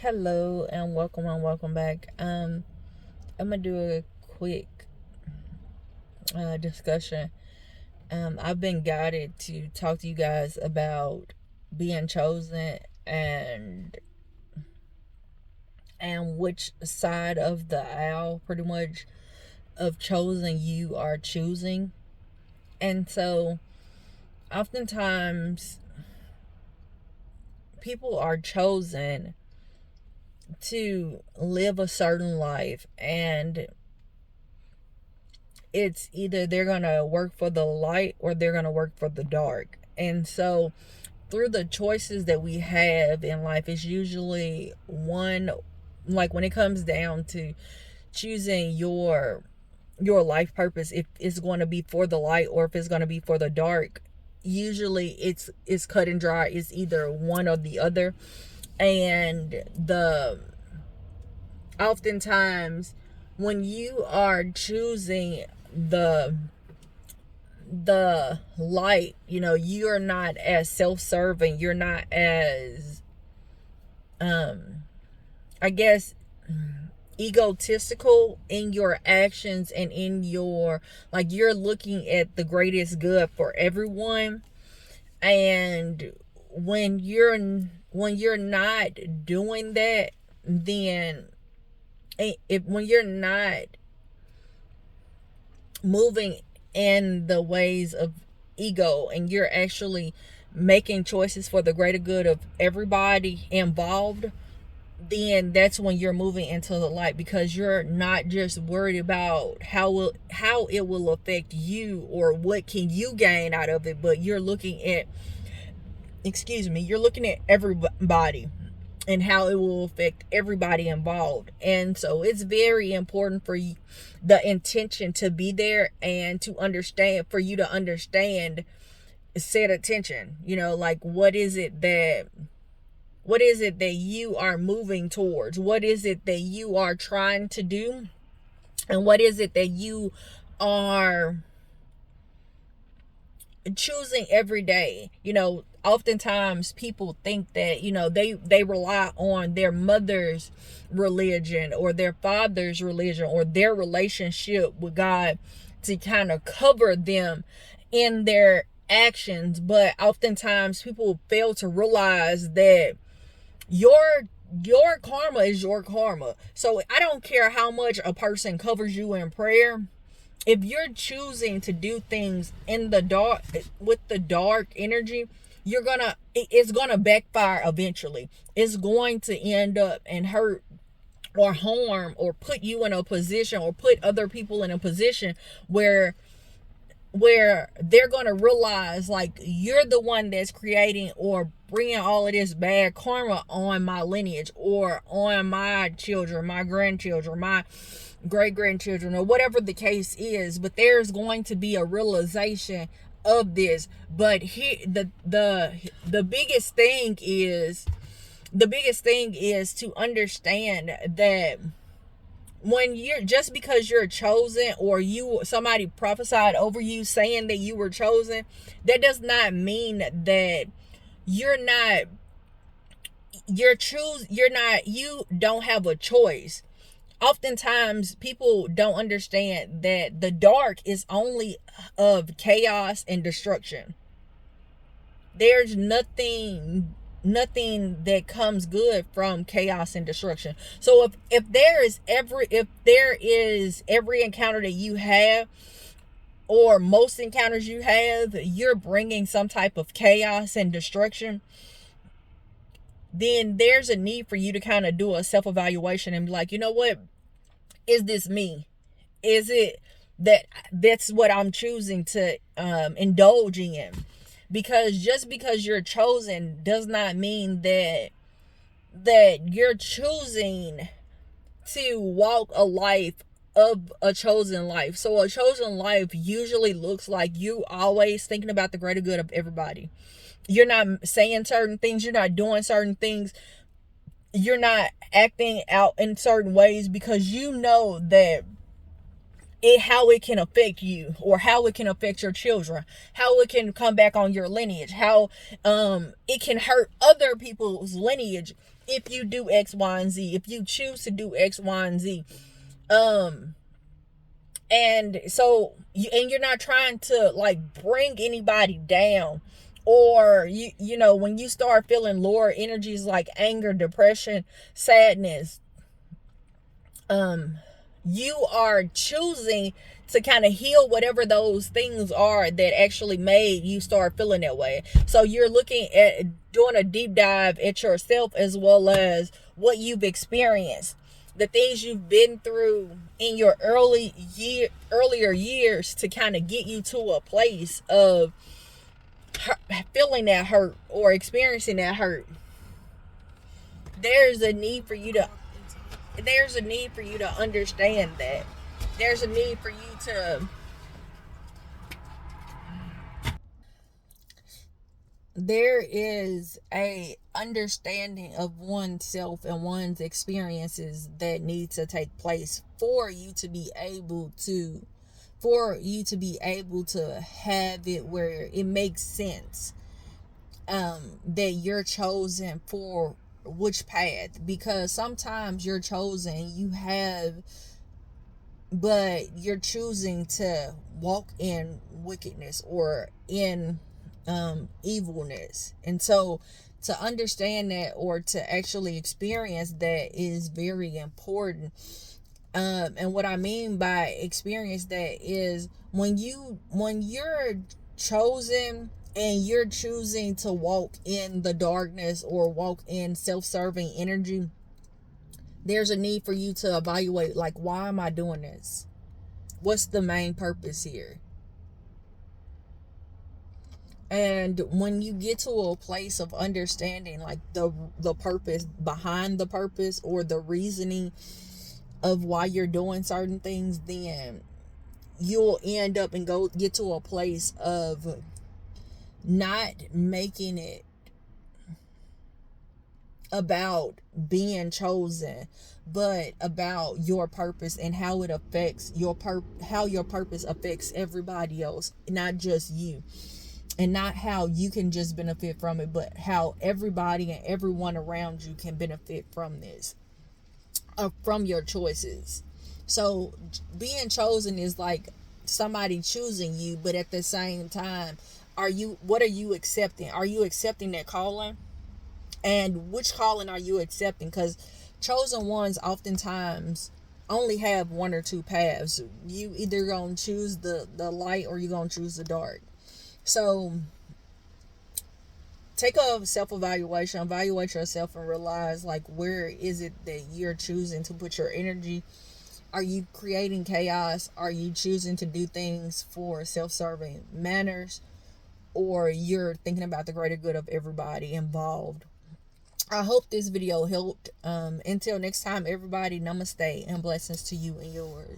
Hello and welcome back. I'm gonna do a quick discussion. I've been guided to talk to you guys about being chosen and which side of the aisle, pretty much, of chosen you are choosing. And so, oftentimes, people are chosen to live a certain life, and it's either they're going to work for the light or they're going to work for the dark. And so through the choices that we have in life, it's usually one, like when it comes down to choosing your life purpose, if it's going to be for the light or if it's going to be for the dark, usually it's cut and dry. It's either one or the other. And the oftentimes when you are choosing the light, you're not as self-serving, you're not as I guess egotistical in your actions and in your, like, you're looking at the greatest good for everyone. And when you're not doing that, then when you're not moving in the ways of ego and you're actually making choices for the greater good of everybody involved, then that's when you're moving into the light, because you're not just worried about how it will affect you or what can you gain out of it, but you're looking at everybody and how it will affect everybody involved. And so it's very important for you, the intention to be there, and to understand, for you to understand, set attention, like what is it that you are moving towards? What is it that you are trying to do? And what is it that you are choosing every day? Oftentimes people think that, they rely on their mother's religion or their father's religion or their relationship with God to kind of cover them in their actions. But oftentimes people fail to realize that your karma is your karma. So I don't care how much a person covers you in prayer. If you're choosing to do things in the dark, with the dark energy, it's gonna backfire eventually. It's going to end up and hurt or harm or put you in a position, or put other people in a position where they're going to realize, like, you're the one that's creating or bringing all of this bad karma on my lineage or on my children, my grandchildren, my great grandchildren, or whatever the case is. But there's going to be a realization of this. But the biggest thing is to understand that when you're, just because you're chosen, or somebody prophesied over you saying that you were chosen, that does not mean that you don't have a choice. Oftentimes people don't understand that the dark is only of chaos and destruction. There's nothing that comes good from chaos and destruction. So if there is every encounter that you have, or most encounters you have, you're bringing some type of chaos and destruction, then there's a need for you to kind of do a self-evaluation and be like, you know what, is this me? Is it that's what I'm choosing to indulge in? Because just because you're chosen does not mean that you're choosing to walk a life of a chosen life. So a chosen life usually looks like you always thinking about the greater good of everybody. You're not saying certain things, you're not doing certain things, you're not acting out in certain ways, because you know that how it can affect you, or how it can affect your children, how it can come back on your lineage, how it can hurt other people's lineage if you do X, Y, and Z, if you choose to do X, Y, and Z. And so you're not trying to like bring anybody down, or you know, when you start feeling lower energies like anger, depression, sadness, you are choosing to kind of heal whatever those things are that actually made you start feeling that way. So you're looking at doing a deep dive at yourself, as well as what you've experienced, the things you've been through in your earlier years, to kind of get you to a place of feeling that hurt or experiencing that hurt. There's a need for you to understand that. There's a need for you to there is a understanding of oneself and one's experiences that need to take place for you to be able to have it where it makes sense, that you're chosen for which path. Because sometimes you're chosen, but you're choosing to walk in wickedness or in evilness. And so to understand that, or to actually experience that, is very important. And what I mean by experience that is when you're chosen and you're choosing to walk in the darkness or walk in self-serving energy, there's a need for you to evaluate, like, why am I doing this? What's the main purpose here? And when you get to a place of understanding, like, the purpose behind the purpose, or the reasoning of why you're doing certain things, then you'll end up and get to a place of not making it about being chosen, but about your purpose and how it affects how your purpose affects everybody else, not just you. And not how you can just benefit from it, but how everybody and everyone around you can benefit from this, from your choices. So being chosen is like somebody choosing you, but at the same time, what are you accepting? Are you accepting that calling? And which calling are you accepting? Because chosen ones oftentimes only have one or two paths. You either gonna choose the light, or you're gonna choose the dark. So take a self-evaluation, evaluate yourself, and realize, like, where is it that you're choosing to put your energy? Are you creating chaos? Are you choosing to do things for self-serving manners? Or you're thinking about the greater good of everybody involved? I hope this video helped. Until next time, everybody, namaste and blessings to you and yours.